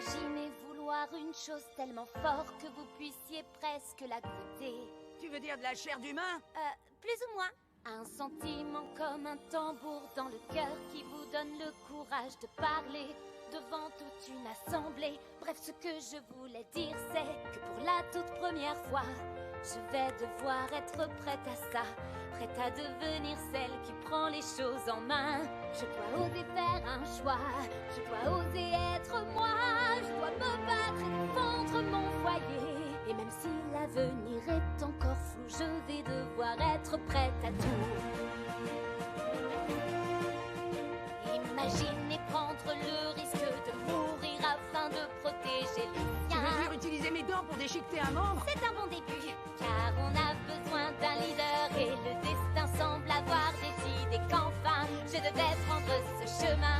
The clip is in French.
Imaginez vouloir une chose tellement forte que vous puissiez presque la goûter. Tu veux dire de la chair d'humain? Plus ou moins. Un sentiment comme un tambour dans le cœur qui vous donne le courage de parler devant toute une assemblée. Bref, ce que je voulais dire, c'est que pour la toute première fois, je vais devoir être prête à ça. Prête à devenir celle qui prend les choses en main. Je dois oser faire un choix. Je dois oser être moi. Je dois me battre et défendre mon foyer. Et même si l'avenir est encore flou, je vais devoir être prête à tout. Imaginez prendre le risque de mourir afin de protéger les Tu veux siens. dire utiliser mes dents pour déchiqueter un membre? C'est un bon début, car on a besoin d'un leader et le destin semble avoir décidé qu'enfin je devais prendre ce chemin.